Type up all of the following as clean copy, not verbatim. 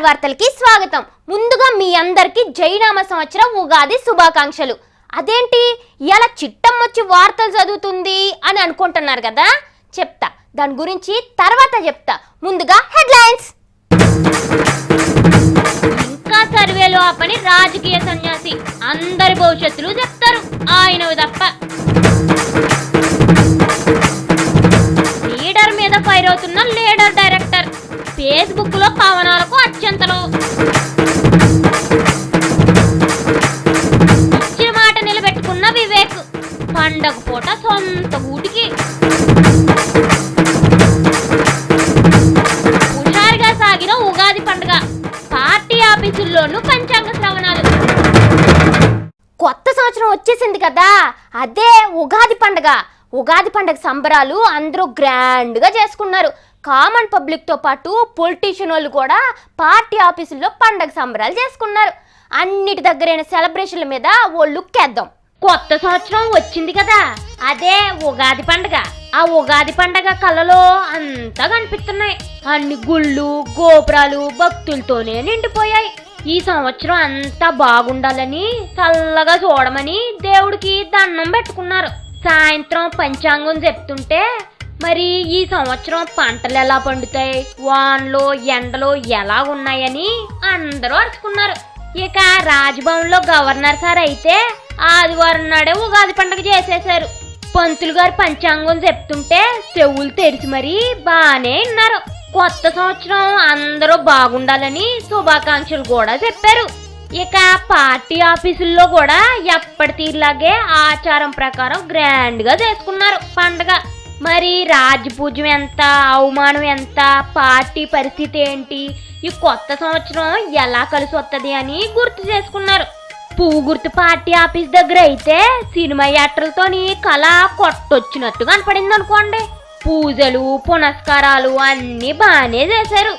వార్తలకి స్వాగతం. ముందుగా మీ అందరికి జైనామ సంవత్సరం ఉగాది శుభాకాంక్షలు. అదేంటి ఇలా చిట్టమ్మొచ్చి వార్తలు చదువుతుంది అని అనుకుంటున్నారు కదా, చెప్తా దాని గురించి తర్వాత చెప్తా. ముందుగా హెడ్లైన్స్. ఇంకా సర్వేలో ఆ పని రాజకీయ సన్యాసి, అందరి భవిష్యత్తులు చెప్తారు ఆయనవి తప్ప. లీడర్ మీద ఫైర్ అవుతున్న లీడర్ డైరెక్టర్, ఫేస్బుక్ లో పవనాలకు అత్యంతలో. ఇచ్చే మాట నిలబెట్టుకున్న వివేక్, పండగ పూట సొంత ఊటికి. హుషారుగా సాగిన ఉగాది పండుగ, పార్టీ ఆఫీసుల్లోనూ పంచాంగ శ్రవణాలు. కొత్త సంవత్సరం వచ్చేసింది కదా, అదే ఉగాది పండుగ. ఉగాది పండుగ సంబరాలు అందరూ గ్రాండ్గా చేసుకున్నారు. కామన్ పబ్లిక్తో పాటు పొలిటీషియన్ వాళ్ళు కూడా పార్టీ ఆఫీసుల్లో పండగ సంబరాలు చేసుకున్నారు. అన్నిటి దగ్గరైన సెలబ్రేషన్ల మీద ఓ లుక్ వేద్దాం. కొత్త సంవత్సరం వచ్చింది కదా, అదే ఉగాది పండుగ. ఆ ఉగాది పండుగ కళ్ళలో అంతా కనిపిస్తున్నాయి. అన్ని గుళ్ళు గోపురాలు భక్తులతోనే నిండిపోయాయి. ఈ సంవత్సరం అంతా బాగుండాలని, చల్లగా చూడమని దేవుడికి దండం పెట్టుకున్నారు. సాయంత్రం పంచాంగం చెప్తుంటే మరి ఈ సంవత్సరం పంటలు ఎలా పండుతాయి, వానలు ఎండలు ఎలా ఉన్నాయని అందరూ అరుచుకున్నారు. ఇక రాజ్భవన్లో గవర్నర్ సార్ అయితే ఆదివారం నాడే ఉగాది పండుగ చేసేశారు. పంతులు గారు పంచాంగం చెప్తుంటే చెవులు తెరిచి మరీ బానే విన్నారు. కొత్త సంవత్సరం అందరూ బాగుండాలని శుభాకాంక్షలు కూడా చెప్పారు. ఇక పార్టీ ఆఫీసుల్లో కూడా ఎప్పటి తీరులాగే ఆచారం ప్రకారం గ్రాండ్ గా చేసుకున్నారు పండుగ. మరి రాజపూజ్యం ఎంత, అవమానం ఎంత, పార్టీ పరిస్థితి ఏంటి, ఈ కొత్త సంవత్సరం ఎలా కలిసి వస్తుంది అని గుర్తు చేసుకున్నారు. పువ్వు గుర్తు పార్టీ ఆఫీస్ దగ్గర అయితే సినిమా యాత్రలతోని కళ కొట్టొచ్చినట్టు కనపడింది అనుకోండి. పూజలు పునస్కారాలు అన్ని బాగానే చేశారు.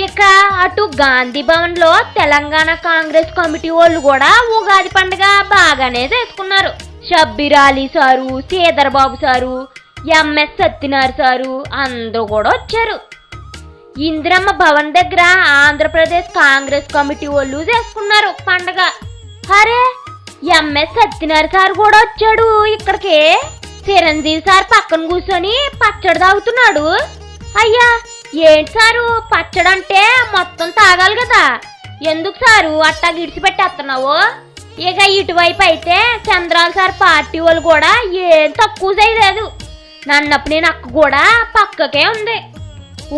ఇక అటు గాంధీ భవన్ లో తెలంగాణ కాంగ్రెస్ కమిటీ వాళ్ళు కూడా ఉగాది పండుగ బాగానే చేసుకున్నారు. Shabbir Ali sir, Sridhar Babu sir, MS Satyanarayana sir అందరూ కూడా వచ్చారు. ఇందిరమ్మ భవన్ దగ్గర ఆంధ్రప్రదేశ్ కాంగ్రెస్ కమిటీ వాళ్ళు చేసుకున్నారు పండగ. అరే, ఎంఎస్ సత్యనారాయణ సార్ కూడా వచ్చాడు ఇక్కడికి. చిరంజీవి సార్ పక్కన కూర్చొని పచ్చడి తాగుతున్నాడు. అయ్యా ఏంటి సారు, పచ్చడంటే మొత్తం తాగాలి కదా, ఎందుకు సారు అట్టా గిడిచిపెట్టేస్తున్నావు? ఇక ఇటువైపు అయితే చంద్రాల సార్ పార్టీ వాళ్ళు కూడా ఏం తక్కువ చేయలేదు. నన్నప్పుడు నేను అక్క కూడా పక్కకే ఉంది.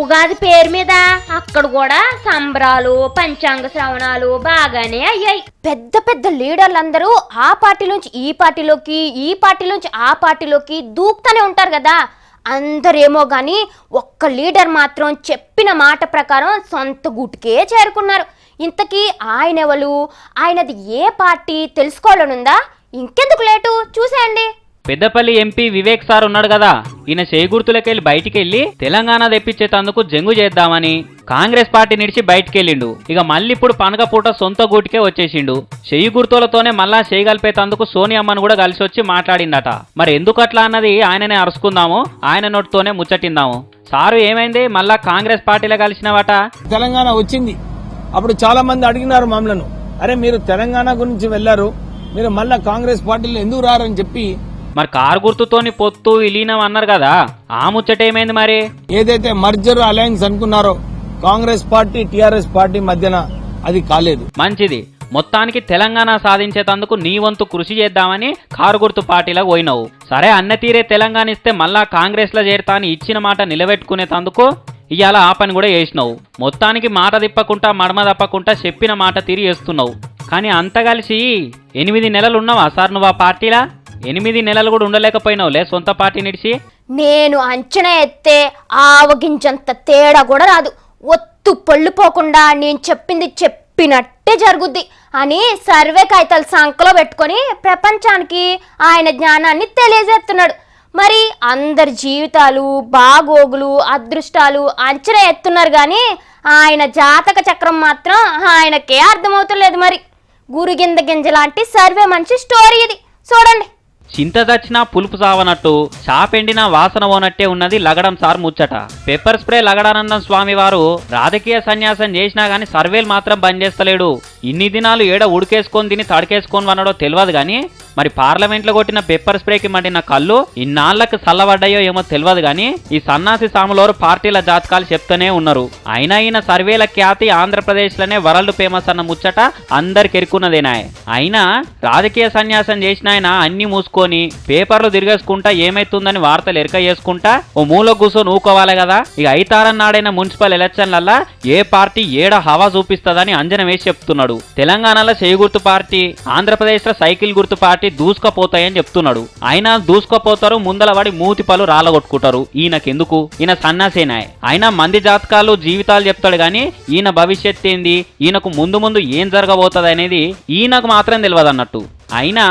ఉగాది పేరు మీద అక్కడ కూడా సంబరాలు పంచాంగ శ్రవణాలు బాగానే అయ్యాయి. పెద్ద పెద్ద లీడర్లందరూ ఆ పార్టీలోంచి ఈ పార్టీలోకి, ఈ పార్టీలోంచి ఆ పార్టీలోకి దూకుతూనే ఉంటారు కదా. అందరేమో కానీ ఒక్క లీడర్ మాత్రం చెప్పిన మాట ప్రకారం సొంత గూటికే చేరుకున్నారు. ఇంతకీ ఆయన ఎవరు, ఆయనది ఏ పార్టీ తెలుసుకోవాలనుందా? ఇంకెందుకు లేటు, చూసేయండి. పెద్దపల్లి ఎంపీ వివేక్ సార్ ఉన్నాడు కదా, ఈయన చేయి గుర్తులకెళ్ళి బయటికెళ్ళి తెలంగాణ తెప్పించేటందుకు జంగు చేద్దామని కాంగ్రెస్ పార్టీ నిడిచి బయటికెళ్ళిండు. ఇక మళ్ళీ ఇప్పుడు పండగ పూట సొంత గూటికే వచ్చేసిండు. చెయ్యి గుర్తులతోనే మళ్ళా చేయగలిపేటందుకు సోనియమ్మను కూడా కలిసి వచ్చి మాట్లాడిందట. మరి ఎందుకు అట్లా అన్నది ఆయననే అరుచుకుందాము, ఆయన నోటితోనే ముచ్చటిందాము. సారు ఏమైంది, మళ్ళా కాంగ్రెస్ పార్టీలో కలిసినవట? తెలంగాణ వచ్చింది, అప్పుడు చాలా మంది అడిగినారు మమ్మల్ని, అరే మీరు తెలంగాణ గురించి వెళ్లారు, మీరు మళ్ళా కాంగ్రెస్ పార్టీలో ఎందుకు రారని చెప్పి. మరి కారు గుర్తుతోని పొత్తు విలీనం అన్నారు కదా, ఆ ముచ్చట ఏమైంది? మరి ఏదైతే మర్జర్ అలయన్స్ అనుకున్నారో కాంగ్రెస్ పార్టీ టీఆర్ఎస్ పార్టీ మధ్యన, అది కాలేదు. మంచిది, మొత్తానికి తెలంగాణ సాధించేటందుకు నీ వంతు కృషి చేద్దామని కారు గుర్తు పార్టీలో పోయినావు. సరే, అన్న తీరే తెలంగాణ ఇస్తే మళ్ళా కాంగ్రెస్ లో చేరతా అని ఇచ్చిన మాట నిలబెట్టుకునేటందుకు ఇవాళ ఆ పని కూడా చేసినావు. మొత్తానికి మాట తిప్పకుండా మడమ తప్పకుండా చెప్పిన మాట తిరిగి వేస్తున్నావు. కానీ అంత కలిసి 8 నెలలు ఉన్నావా సార్ నువ్వు ఆ పార్టీలా? 8 నెలలు కూడా ఉండలేకపోయినావులే సొంత పార్టీ నిడిచి. నేను అంచనా ఎత్తే ఆవగించంత తేడా కూడా రాదు. ఒత్తు పొల్లిపోకుండా నేను చెప్పింది చెప్పినట్టే జరుగుద్ది అని సర్వే కాగితాలు సంకలో పెట్టుకొని ప్రపంచానికి ఆయన జ్ఞానాన్ని తెలియజేస్తున్నాడు. మరి అందరి జీవితాలు బాగోగులు అదృష్టాలు అంచనా ఎత్తున్నారు కానీ ఆయన జాతక చక్రం మాత్రం ఆయనకే అర్థమవుతలేదు. మరి గురుగింద గింజ లాంటి సర్వే మనిషి స్టోరీ ఇది, చూడండి. చింత చచ్చినా పులుపు సావనట్టు చాపెండినా వాసన పోనట్టే ఉన్నది లగడం సార్ ముచ్చట. పెప్పర్ స్ప్రే లగడానందం స్వామి వారు రాజకీయ సన్యాసం చేసినా గానీ సర్వేలు మాత్రం బంద్ చేస్తలేడు. ఇన్ని దినాలు ఏడ ఉడికేసుకొని తిని తడికేసుకొని వనడో తెలియదు గానీ మరి పార్లమెంట్లో కొట్టిన పెప్పర్ స్ప్రేకి మండిన కళ్ళు ఇన్నాళ్లకు చల్లబడ్డాయో ఏమో తెలియదు గానీ ఈ సన్నాసి సాములోరు పార్టీల జాతకాలు చెప్తూనే ఉన్నారు. అయినా ఈయన సర్వేల ఖ్యాతి ఆంధ్రప్రదేశ్లోనే వరల్డ్ ఫేమస్ అన్న ముచ్చట అందరికి ఎరుకున్నదేనాయ్. అయినా రాజకీయ సన్యాసం చేసిన ఆయన అన్ని మూసుకొని పేపర్లు తిరిగేసుకుంటా ఏమైతుందని వార్తలు ఎరక చేసుకుంటా ఓ మూల కూర్చొని ఊకోవాలి కదా. ఇక ఐతారన్నాడైన మున్సిపల్ ఎలక్షన్లల్లా ఏ పార్టీ ఏడ హవా చూపిస్తుందని అంజనం వేసి చెప్తున్నాడు. తెలంగాణలో చేయి గుర్తు పార్టీ, ఆంధ్రప్రదేశ్లో సైకిల్ గుర్తు పార్టీ దూసుకపోతాయని చెప్తున్నాడు. అయినా దూసుకపోతారు, ముందల వాడి మూతి పలు రాలగొట్టుకుంటారు. ఈయనకెందుకు, ఈయన సన్నాసేనాయ్. అయినా మంది జాతకాలు జీవితాలు చెప్తాడు గాని ఈయన భవిష్యత్ ఏంది, ఈయనకు ముందు ముందు ఏం జరగబోతుంది అనేది ఈయనకు మాత్రం తెలియదు అన్నట్టు. అయినా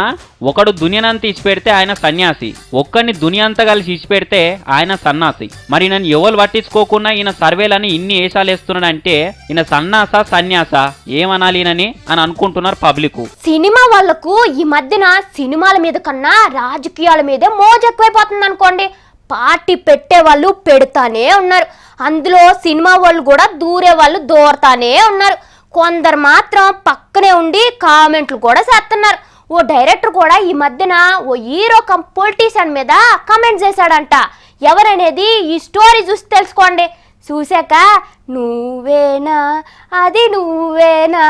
ఒకడు దునియానంతా ఇచ్చిపెడితే ఆయన సన్యాసి, ఒక్కడిని దునియంతా కలిసి ఇచ్చిపెడితే ఆయన సన్నాసి. మరి నన్ను ఎవరు పట్టించుకోకుండా ఈయన సర్వేలని ఇన్ని ఏషాలు వేస్తున్నాడంటే ఈయన సన్నాస సన్యాస ఏమనాలి అని అనుకుంటున్నారు పబ్లిక్. సినిమా వాళ్ళకు ఈ మధ్యన సినిమాల మీద కన్నా రాజకీయాల మీదే మోజు ఎక్కువైపోతుంది అనుకోండి. పార్టీ పెట్టే వాళ్ళు పెడతానే ఉన్నారు, అందులో సినిమా వాళ్ళు కూడా దూరే వాళ్ళు దూరతానే ఉన్నారు. కొందరు మాత్రం పక్కనే ఉండి కామెంట్లు కూడా చేస్తున్నారు. ఓ డైరెక్టర్ కూడా ఈ మధ్యన ఓ హీరో పొలిటీషియన్ మీద కామెంట్ చేశాడంట. ఎవరనేది ఈ స్టోరీ చూసి తెలుసుకోండి. చూశాక నువ్వేనా అది నువ్వేనా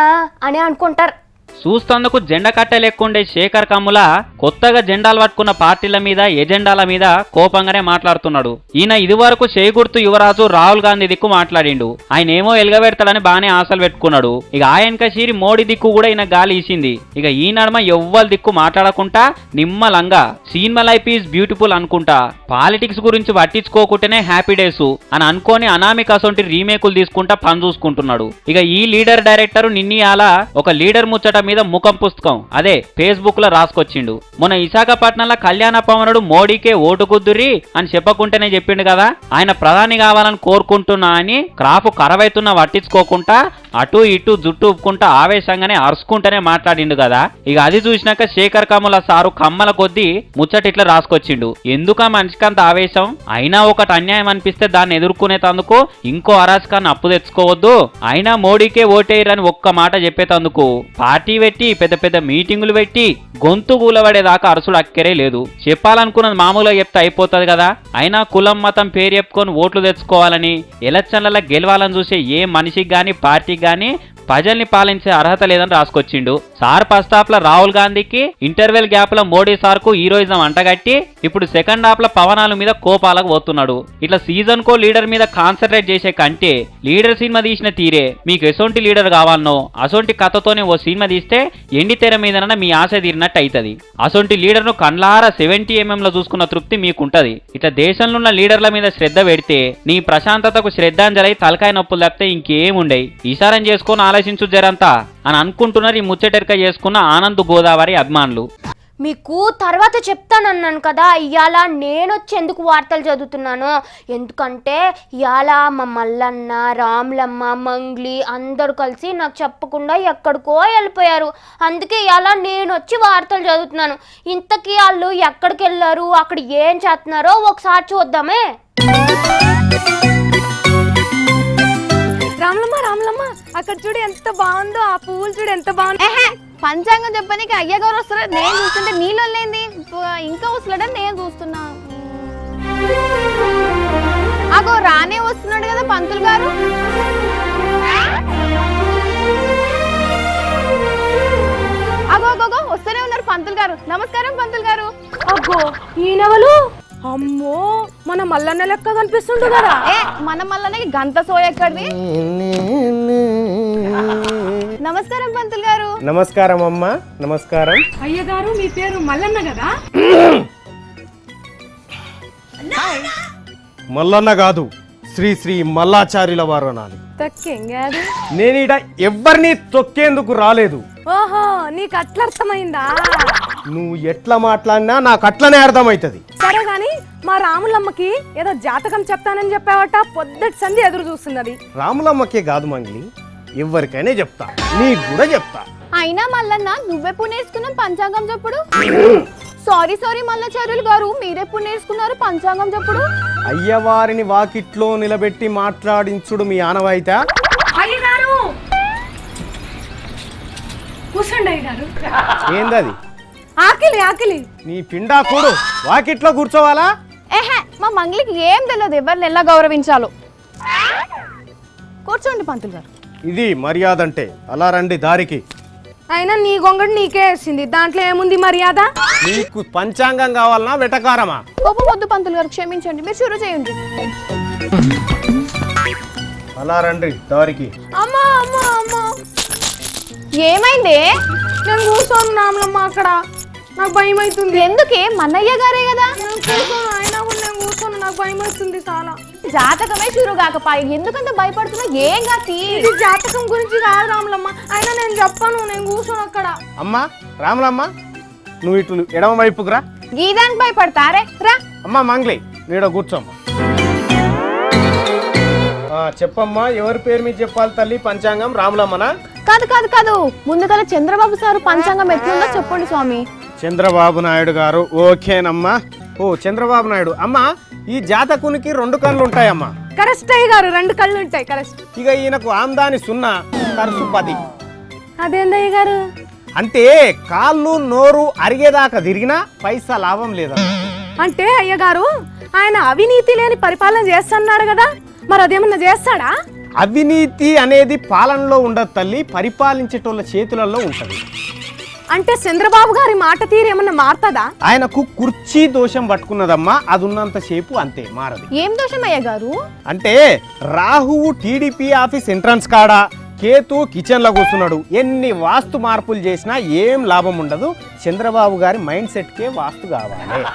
అని అనుకుంటారు. చూస్తందుకు జెండా కట్టే లెక్కుండే శేఖర్ కమ్ముల కొత్తగా జెండాలు పట్టుకున్న పార్టీల మీద ఎజెండాల మీద కోపంగానే మాట్లాడుతున్నాడు. ఈయన ఇదివరకు చేగుర్తు యువరాజు రాహుల్ గాంధీ దిక్కు మాట్లాడిండు. ఆయన ఏమో ఎలుగబెడతాడని బానే ఆశలు పెట్టుకున్నాడు. ఇక ఆయనక షీరి మోడీ దిక్కు కూడా ఈయన గాలి ఈసింది. ఇక ఈ నడమ ఎవ్వరి దిక్కు మాట్లాడకుండా నిమ్మలంగా సినిమా లైఫ్ ఈజ్ బ్యూటిఫుల్ అనుకుంటా పాలిటిక్స్ గురించి పట్టించుకోకుంటేనే హ్యాపీ డేస్ అని అనుకోని అనామిక అసొంటి రీమేకులు తీసుకుంటా పని చూసుకుంటున్నాడు. ఇక ఈ లీడర్ డైరెక్టర్ నిన్నయాల ఒక లీడర్ ముచ్చట మీద ముఖం పుస్తకం అదే ఫేస్బుక్ లో రాసుకొచ్చిండు. మొన్న విశాఖపట్నంలో కళ్యాణ పవనుడు మోడీకే ఓటు కుద్దురి అని చెప్పకుంటేనే చెప్పిండు కదా. ఆయన ప్రధాని కావాలని కోరుకుంటున్నా అని క్రాఫ్ కరవైతున్నా పట్టించుకోకుండా అటు ఇటు జుట్టు ఉప్పుకుంటా ఆవేశంగానే అరుచుకుంటూనే మాట్లాడిండు కదా. ఇక అది చూసినాక శేఖర్ కమ్ముల సారు కమ్మల కొద్దీ ముచ్చట ఇట్లా రాసుకొచ్చిండు. ఎందుక మనిషికంత ఆవేశం, అయినా ఒకటి అన్యాయం అనిపిస్తే దాన్ని ఎదుర్కొనేతందుకు ఇంకో అరాచకాన్ని అప్పు తెచ్చుకోవద్దు. అయినా మోడీకే ఓటేయరని ఒక్క మాట చెప్పేతందుకు పార్టీ పెట్టి పెద్ద పెద్ద మీటింగులు పెట్టి గొంతు కూలబడేదాకా అరసుడు అక్కరే లేదు. చెప్పాలనుకున్నది మామూలుగా చెప్తే అయిపోతుంది కదా. అయినా కులం మతం పేరు చెప్పుకొని ఓట్లు తెచ్చుకోవాలని ఎలక్షన్లలో గెలవాలని చూసే ఏ మనిషికి గాని పార్టీకి గాని ప్రజల్ని పాలించే అర్హత లేదని రాసుకొచ్చిండు. సార్ ఫస్ట్ హాఫ్ లో రాహుల్ గాంధీకి, ఇంటర్వెల్ గ్యాప్ లో మోడీ సార్ కు హీరోయిజం అంటగట్టి ఇప్పుడు సెకండ్ హాఫ్ లో పవనాల మీద కోపాలకు పోతున్నాడు. ఇట్లా సీజన్ కో లీడర్ మీద కాన్సన్ట్రేట్ చేసే కంటే లీడర్ సినిమా తీసిన తీరే మీకు ఎసొంటి లీడర్ కావాలనో అసొంటి కథతోనే ఓ సినిమా తీస్తే ఎండి తెర మీదన మీ ఆశ తీరినట్టు అవుతుంది. అసొంటి లీడర్ ను కండ్లారా 70mm లో చూసుకున్న తృప్తి మీకుంటది. ఇట్లా దేశంలో ఉన్న లీడర్ల మీద శ్రద్ధ పెడితే నీ ప్రశాంతతకు శ్రద్ధాంజలి తలకాయ నొప్పులు తప్పితే ఇంకేముండయి. ఈసారం చేసుకొని ఆలోచించు జరంతా అని అనుకుంటున్నారు ఈ ముచ్చటెరక చేసుకున్న ఆనంద్ గోదావరి అభిమానులు. మీకు తర్వాత చెప్తానన్నాను కదా ఇవాళ నేను వచ్చి ఎందుకు వార్తలు చదువుతున్నాను. ఎందుకంటే ఇవాళ మా మల్లన్న, రాములమ్మ, మంగ్లీ అందరూ కలిసి నాకు చెప్పకుండా ఎక్కడికో వెళ్ళిపోయారు. అందుకే ఇవాళ నేను వచ్చి వార్తలు చదువుతున్నాను. ఇంతకీ వాళ్ళు ఎక్కడికి వెళ్ళారు, అక్కడ ఏం చేస్తున్నారో ఒకసారి చూద్దామే. రాములమ్మ అక్కడ చూడు ఎంత బాగుందో, ఆ పువ్వులు చూడు ఎంత బాగుంది. పంచాంగం చెప్పడానికి అయ్యగారు వస్తారు, నేను చూస్తుంటే నీళ్ళు లేని ఇంకా వస్తున్నాడని నేను చూస్తున్నా. అగో రానే వస్తున్నాడు కదా పంతులు గారు. అగో అగోగో వస్తూనే ఉన్నారు పంతులు గారు. నమస్కారం పంతులు గారు. అగ్గో ఈయనవలు. అమ్మో మన మల్లన్న లెక్క కనిపిస్తుండు కదా. మన మల్లన్నకి గంత సోయ ఎక్కడిది. నమస్కారం పంతులు గారు. నమస్కారం అమ్మా. నమస్కారం. అయ్యగారు మీ పేరు మల్లన్న కదా. మల్లన్న కాదు, శ్రీ శ్రీ మల్లాచార్యుల వారు అనాలి. నేను ఇడ ఎవరిని తొక్కేందుకు రాలేదు. ఓహో నీకు అట్లా అర్థమైందా. నువ్వు ఎట్లా మాట్లాడినా నాకు అట్లనే అర్థమవుతుంది. సరే గాని మా రాములమ్మకి ఏదో జాతకం చెప్తానని చెప్పావట, పొద్దటి సంధి ఎదురు చూస్తున్నది. రాములమ్మకే కాదు మంగ్లీ, ఎవరికైనా చెప్తా, నీకు కూడా చెప్తా. అయినా మల్లన్న నువ్వే పునేసుకున్నాం పంచాంగం చెప్పుడు. సారీ మల్లాచార్యులు గారు, మీరెప్పుడు నేర్చుకున్నారు పంచాంగం చెప్పుడు? అయ్యవారిని వాకిట్లో నిలబెట్టి మాట్లాడించుడు మీ ఆనవాయితా? అయ్యగారు కూర్చోండి అయ్యగారు. ఏందది? ఆకలి నీ పిండా కూడు వాకిట్లో కూర్చోవాలా? ఏహే, మా మంగళికి ఏం తెలియదు ఎవరిని ఎలా గౌరవించాలో. కూర్చోండి పంతులు గారు. ఇది మర్యాద అంటే. అలా రండి దారికి. అయినా నీ గొంగడు నీకే వేసింది, దాంట్లో ఏముంది మర్యాద? నీకు పంచాంగం కావాలనా వెటకారమా? కోపం వద్దు పంతులు గారు, క్షమించండి, మీరు షురు చేయండి. అలా రండి దారికి. అమ్మా అమ్మా అమ్మా, ఏమైంది? నేను కూర్చోను రాములమ్మ అక్కడ, నాకు భయం అవుతుంది. ఎందుకే? మన్నయ్య గారే కదా. అయినా కూడా నేను కూర్చోను, నాకు భయం అవుతుంది చాలా. జాతకమే షురు కాకపాయి, ఎందుకంత భయపడుతున్నా? ఏం కాతి? ఇది జాతకం గురించి కాదు రాములమ్మ, అయినా నేను చెప్పను, నేను కూర్చోను అక్కడ. అమ్మా రాములమ్మ, నువ్వు ఇటు ఎడమ వైపుకు రా. గీదానికి భయపడతారే రా. అమ్మా మంగ్లీ, నీడ కూర్చోమ్మా. చెప్పమ్మా, ఎవరి పేరు మీద చెప్పాలి తల్లి పంచాంగం? రాములమ్మనా? కాదు, ముందుగా చంద్రబాబు సారు పంచాంగం ఎట్లుందో చెప్పండి స్వామి. చంద్రబాబు నాయుడు గారు. ఓకేనమ్మా. ఓ చంద్రబాబు నాయుడు. అమ్మా, ఈ జాతకునికి 2 కళ్ళు ఉంటాయమ్మా. కరెక్ట్ అయ్య గారు, 2 కళ్ళు ఉంటాయి. కరెక్ట్. ఇక ఈయనకు ఆమ్దాని 0, ఖర్చు 10. అదేందయ్య గారు? అంటే కాళ్ళు నోరు అరిగేదాకా తిరిగినా పైసా లాభం లేదా? అంటే అయ్య గారు, ఆయన అవినీతి లేని పరిపాలన చేస్తున్నాడు కదా, మరి అదేమన్నా చేస్తాడా? అవినీతి అనేది పాలనలో ఉండదు తల్లి, పరిపాలించేటోళ్ళ చేతులలో ఉంటది. అంటే చంద్రబాబు గారి మాట తీరు ఏమన్నా మారుతుందా? ఆయనకు కుర్చీ దోషం పట్టుకున్నదమ్మా, అది ఉన్నంత సేపు అంతే, మారదు. ఏం దోషం అయ్య గారు? అంటే రాహువు టీడీపీ ఆఫీస్ ఎంట్రన్స్ కాడ, కేతు కిచెన్ లో కూర్చున్నాడు. ఎన్ని వాస్తు మార్పులు చేసినా ఏం లాభం ఉండదు. చంద్రబాబు గారి మైండ్ సెట్ కే వాస్తు కావాలి.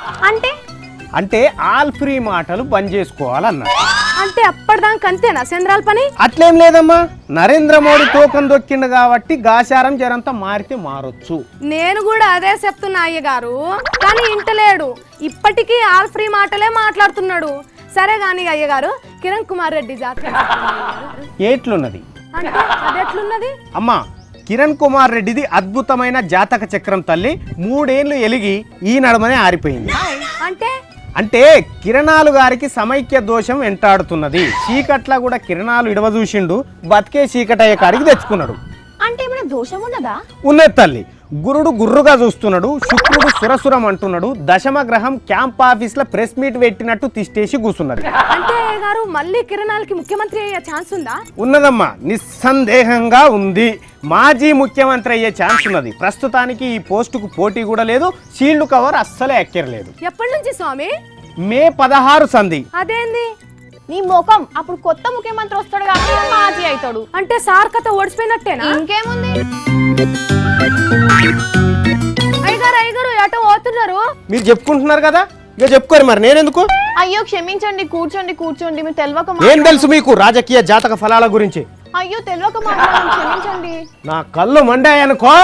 అంటే ఆల్ ఫ్రీ మాటలు బంద్ చేసుకోవాలన్నారు. అంటే అప్పటిదాకా అంతేనా చంద్రాల పని? అట్లేం లేదమ్మా, నరేంద్ర మోడీ టోకన్ దొక్కిండు కాబట్టి గాశారం జరంతా మారితే మారొచ్చు. నేను కూడా అదే చెప్తున్నా అయ్య గారు, కానీ ఇంటలేడు. ఇప్పటికీ ఆల్ ఫ్రీ మాటలే మాట్లాడుతున్నాడు. సరే గాని అయ్య గారు, కిరణ్ కుమార్ రెడ్డి జాతకం ఏట్లున్నది అంటే అది ఎట్లున్నది? అమ్మా, కిరణ్ కుమార్ రెడ్డిది అద్భుతమైన జాతక చక్రం తల్లి. 3 ఏళ్ళు ఎలిగి ఈ నడమనే ఆరిపోయింది. అంటే కిరణాలు గారికి సమైక్య దోషం వెంటాడుతున్నది. చీకట్ల కూడా కిరణాలు ఇడవ చూసిండు, బతికే చీకటయ్యే కాడికి తెచ్చుకున్నాడు. అంటే ఏమైనా దోషం ఉన్నదా? ఉన్నది తల్లి. గురుడు గుర్రుగా చూస్తున్నాడు, శుక్రుడు సురసురం అంటున్నాడు, దశమ గ్రహం క్యాంప్ ఆఫీస్ లో ప్రెస్ మీట్ పెట్టినట్టు తిష్టేసి కూర్చున్నది. అంటే గారు మళ్ళీ కిరణాలకి ముఖ్యమంత్రి అయ్యే ఛాన్స్ ఉందా? ఉన్నదమ్మా, నిస్సందేహంగా ఉంది. మాజీ ముఖ్యమంత్రి అయ్యే ఛాన్స్ ఉన్నది. ప్రస్తుతానికి ఈ పోస్టుకు పోటీ కూడా లేదు, షీల్డ్ కవర్ అస్సలే ఎక్కర్లేదు. ఎప్పటి నుంచి స్వామి? మే 16 సంధి. అదేంది? నీ ముఖం, అప్పుడు కొత్త ముఖ్యమంత్రి వస్తాడు కాబట్టి మాజీ అవుతాడు. అంటే సార్ కథ ఓడిపోయినట్టేనా? ఇంకేముంది? అయ్యగారు ఎటో పోతున్నారు? మీరు చెప్పుకుంటున్నారు కదా, ఇక చెప్పుకోరు మరి, నేనెందుకు? అయ్యో క్షమించండి, కూర్చోండి. మీరు తెలియక ఏం తెలుసు మీకు రాజకీయ జాతక ఫలాల గురించి? అయ్యో తెలియక మాట్లాడాను, క్షమించండి. నా కళ్ళు మండాయనుకో.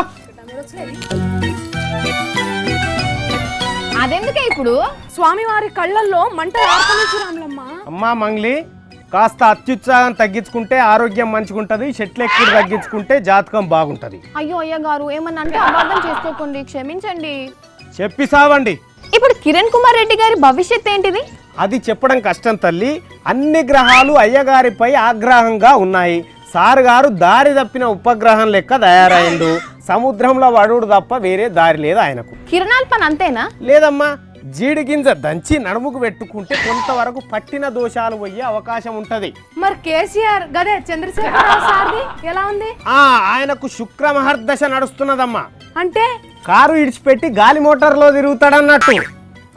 అదెందుకే ఇప్పుడు? స్వామివారి కళ్ళల్లో మంటలు ఆర్పనిచ్చు రాములమ్మ. అమ్మా మంగ్లీ, కాస్త అత్యుత్సాహం తగ్గించుకుంటే ఆరోగ్యం మంచిగుంటది, చెట్లు ఎక్కువ తగ్గించుకుంటే జాతకం బాగుంటది. అయ్యో అయ్య గారు, ఏమన్నా అంటే అబద్ధం చేసుకోకండి, క్షమించండి. చెప్పి సావండి. ఇప్పుడు కిరణ్ కుమార్ రెడ్డి గారి భవిష్యత్ ఏంటిది? అది చెప్పడం కష్టం తల్లి. అన్ని గ్రహాలు అయ్యగారిపై ఆగ్రహంగా ఉన్నాయి. సార్ గారు దారి తప్పిన ఉపగ్రహం లెక్క తయారైండు. సముద్రంలో వడుడు తప్ప వేరే దారి లేదు ఆయనకు. కిరణాల పని అంతేనా? లేదమ్మా, జీడి గింజ దంచి నడుముకు పెట్టుకుంటే కొంతవరకు పట్టిన దోషాలు పోయే అవకాశం ఉంటది. మరి కేసీఆర్ గదే చంద్రశేఖరరావు సార్ది ఎలా ఉంది? ఆయనకు శుక్రమహర్దశ నడుస్తున్నదమ్మా. అంటే కారు ఇడిచిపెట్టి గాలి మోటార్లో తిరుగుతాడన్నట్టు.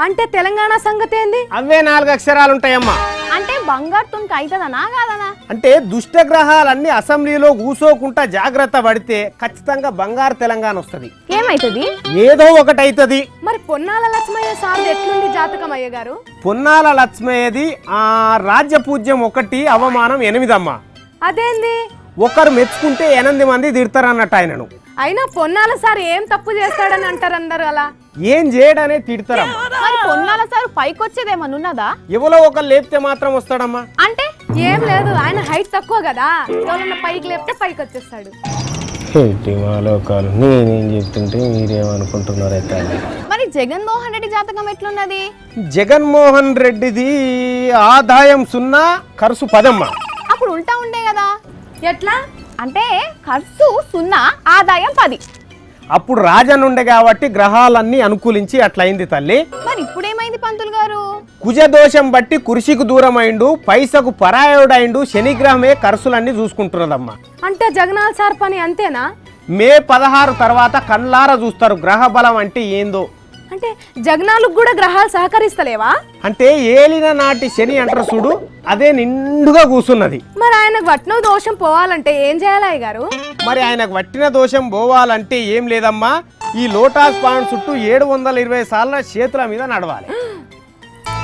అంటే తెలంగాణ సంగతి ఏంది? అవే 4 అక్షరాలు ఉంటాయమ్మా. అంటే బంగారు తుంక అవుతుందనా కాదనా? అంటే దుష్ట గ్రహాలన్నీ అసెంబ్లీలో కూసోకుంటా జాగ్రత్త పడితే ఖచ్చితంగా బంగారు తెలంగాణ వస్తుంది. ఏమైతుంది? ఏదో ఒకటి అవుతుంది. మరి పొన్నాల లక్ష్మయ్య సార్ ఎట్లుంది జాతకం అయ్య గారు? పొన్నాల లక్ష్మయ్యది రాజ్య పూజ్యం 1, అవమానం 8 అమ్మా. అదేంది? ఒకరు మెచ్చుకుంటే 8 మంది తిడతారన్నట్టు ఆయనను. అయినా పొన్నాల సార్ ఏం తప్పు చేస్తాడని అంటారు అందరు. అలా ఏం చేయడనే తిడతారమ్మా. మరి పొన్నాల సార్ పైకి వచ్చేదేమన్నా ఉన్నదా? ఎవరో ఒకరు లేపితే మాత్రం వస్తాడమ్మా. అంటే ఏం లేదు, ఆయన హైట్ తక్కువ కదా, ఎవరన్నా పైకి లేపితే పైకి వచ్చేస్తాడు. ఏంటి మాలోకాలు నేనేం చెప్తుంటే మీరేమనుకుంటున్నారు అయితే మరి జగన్మోహన్ రెడ్డి జాతకం ఎట్లున్నది? జగన్మోహన్ రెడ్డిది ఆదాయం 0 ఖర్చు 10 అమ్మా. అప్పుడు ఉల్టా ఉండే కదా, ఎట్లా? అంటే ఖర్చు 0 ఆదాయం 10. అప్పుడు రాజన్ ఉండే కాబట్టి గ్రహాలన్నీ అనుకూలించి అట్లయింది తల్లి. మరి ఇప్పుడేమైంది పంతులు గారు? కుజదోషం బట్టి కుర్షికి దూరమైండు, పైసకు పరాయుడైండు, శనిగ్రహమే ఖర్చులన్నీ చూసుకుంటున్నదమ్మా. అంటే జగనాల్ సార్ పని అంతేనా? మే 16 తర్వాత కళ్ళారా చూస్తారు గ్రహ బలం అంటే ఏందో. అంటే జగనాలకు కూడా గ్రహాలు సహకరిస్తలేవా? అంటే ఏలిన నాటి శని అంటారు చూడు, అదే నిండుగా కూసున్నది. మరి ఆయనకు వట్న దోషం పోవాలంటే ఏం చేయాలి అయ్య గారు? మరి ఆయనకు వట్టిన దోషం పోవాలంటే ఏం లేదమ్మా, ఈ లోటాస్ పాండ్ చుట్టూ 720 సార్ల చేతుల మీద నడవాలి.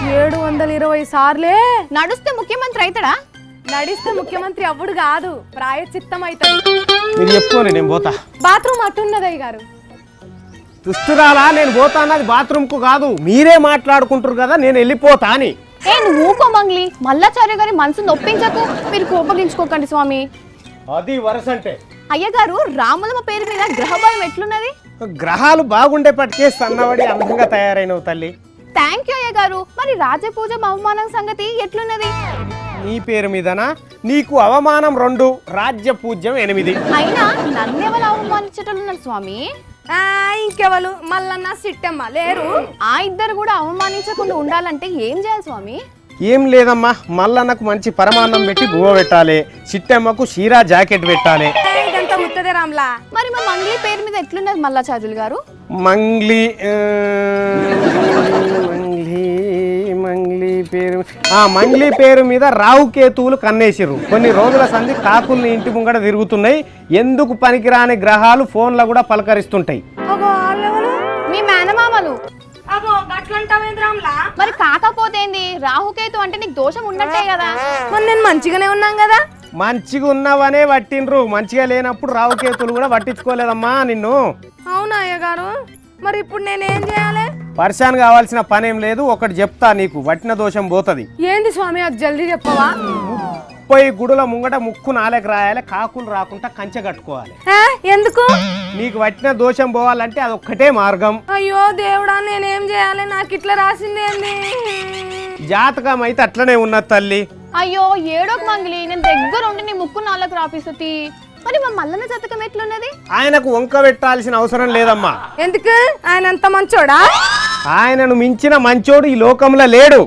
720 సార్లే నడుస్తే ముఖ్యమంత్రి అవుతాడా? నడిస్తే ముఖ్యమంత్రి అవ్వడు కాదు, ప్రాయచిత్తం అవుతాడు. మీరు చెప్పుకోండి, నేను పోతా. బాత్రూమ్ అట్టున్నది అయ్య గారు. దుస్తురాలా, నేను పోతా అన్నది బాత్రూమ్కు కాదు, మీరే మాట్లాడుకుంటారు కదా నేను వెళ్ళిపోతా అని. నువ్వు ఊకో మంగ్లీ, మల్లాచార్య గారి మనసు నొప్పించకు. మీరు కోపగించుకోకండి స్వామి. అది వరస అంటే అయ్యగారు రాములమ్మ పేరు మీద గ్రహబలం ఎట్లున్నది? గ్రహాలు బాగుండేపటికే సన్నబడి అందంగా తయారైనవు తల్లి. థ్యాంక్ యూ అయ్యగారు. మరి రాజపూజ అవమానం సంగతి ఎట్లున్నది? నీ పేరు మీదనా? నీకు అవమానం 2, రాజ్య పూజ్యం 8. అయినా నన్నెవరు అవమానించటన్నారు స్వామి? ఇంకెవరు? మల్లన్న సిట్టమ్మ లేరు. ఆ ఇద్దరు కూడా అవమానించకుండా ఉండాలంటే ఏం చేయాలి స్వామి? ఏం లేదమ్మా, మల్లన్నకు మంచి పరమాన్నం పెట్టి బువ్వ పెట్టాలి, చిట్టమ్మకు షీరా జాకెట్ పెట్టాలి. ఇదంతా ముత్తదే రామ్లా. మరి మా మంగ్లీ పేరు మీద ఎట్లున్నది మల్లాచార్యులు గారు? మంగ్లీ మంగ్లీ పేరు మంగ్లీ పేరు మీద రాహుకేతువులు కన్నేసిర్రు. కొన్ని రోజుల సంధి కాకుల్ని ఇంటి ముంగడ తిరుగుతున్నాయి. ఎందుకు పనికిరాని గ్రహాలు ఫోన్లో కూడా పలకరిస్తుంటాయి. మీ మేనమామలు. అగో గట్లంటావేంద్ర రామ్లా? మరి కాకపోతే ఏంది? రాహుకేతు అంటే నీకు దోషం ఉన్నట్టే కదా. మరి నేను మంచిగానే ఉన్నాం కదా. మంచిగా ఉన్నవనే పట్టిండ్రు, మంచిగా లేనప్పుడు రాహుకేతువులు కూడా పట్టించుకోలేదమ్మా నిన్ను. అవునా అయ్య గారు? మరి ఇప్పుడు నేనేం చేయాలి? పరిశాన్ కావాల్సిన పనేం లేదు, ఒకటి చెప్తా నీకు, వట్టిన దోషం పోతుంది. ఏంది స్వామి, అది జల్దీ చెప్పవా? 30 గుడుల ముంగట ముక్కు 4 రాయాలి, కాకులు రాకుండా కంచె కట్టుకోవాలి. ఎందుకు? నీకు వట్టిన దోషం పోవాలంటే అదొక్కటే మార్గం. అయ్యో దేవుడా, నేనేం చేయాలి? నాకు ఇట్లా రాసింది ఏంది? జాతకం అయితే అట్లనే ఉన్నది తల్లి. అయ్యో ఏడోక మంగ్లీ, నేను దగ్గర ఉండి నీ ముక్కు 4 రాపిస్తుంది. మరి మా మల్లన్న జాతకం ఎట్లున్నది? ఆయనకు వంక పెట్టాల్సిన అవసరం లేదమ్మా. ఎందుకు? ఆయన అంత మంచోడా? ఆయనను మించిన మంచోడు ఈ లోకంలో లేడు.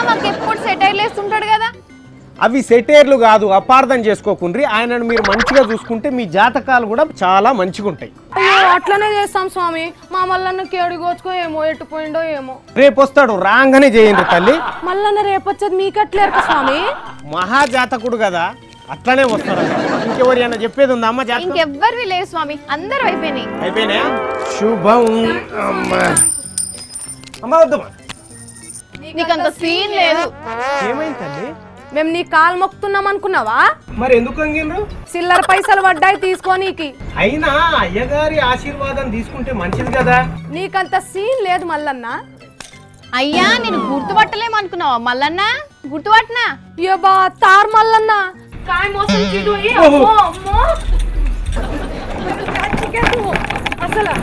మాకెప్పుడు సెటైర్లు వేస్తుంటాడు కదా. అవి సెటేర్లు కాదు, అపార్థం చేసుకోకుండ్రి. ఆయనను మీరు మంచిగా చూసుకుంటే మీ జాతకాలు కూడా చాలా మంచిగా ఉంటాయి. అయ్యో అట్లనే చేస్తాం స్వామి. మా మల్లన్న కేడుగోచుకో ఏమో, ఎట్టుపోయిండో ఏమో. రేపు వస్తాడు, రాగానే చేయండి తల్లి. మల్లన్న రేపొచ్చేది మీకట్లేరు స్వామి. మహాజాతకుడు కదా, అట్లనే వస్తాడు. ఇంకెవరి అన్న చెప్పేది ఉందా అమ్మ? జాతకం ఇంకెవ్వరివి లేవు స్వామి, అందరూ అయిపోయినాయి. అయిపోయినాయా? శుభం. అమ్మ వద్దమ్మా. నీకంత సీన్ లేదు. ఏమైంది తల్లి? మేము నీ కాలు మొక్కుతున్నాం అనుకున్నావా? మరి ఎందుకు అంగిన్రు? చిల్లర పైసలు పడ్డాయి తీసుకోనీకి. అయినా అయ్యగారి ఆశీర్వాదం తీసుకుంటే మంచిది కదా. నీకంత సీన్ లేదు మల్లన్న. అయ్యా నేను గుర్తుపట్టలేమనుకున్నావా మల్లన్న? గుర్తుపట్టినా? యబ్బా తార్ మల్లన్న. కాయ మోసం చీడు ఈ అమ్మో అమ్మో. అసలు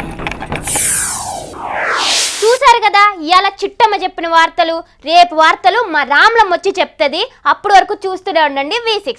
చూసారు కదా ఇవాళ చిట్టమ్మ చెప్పిన వార్తలు. రేపు వార్తలు మా రామ్లమ్మ వచ్చి చెప్తుంది. అప్పటి వరకు చూస్తూనే ఉండండి V6.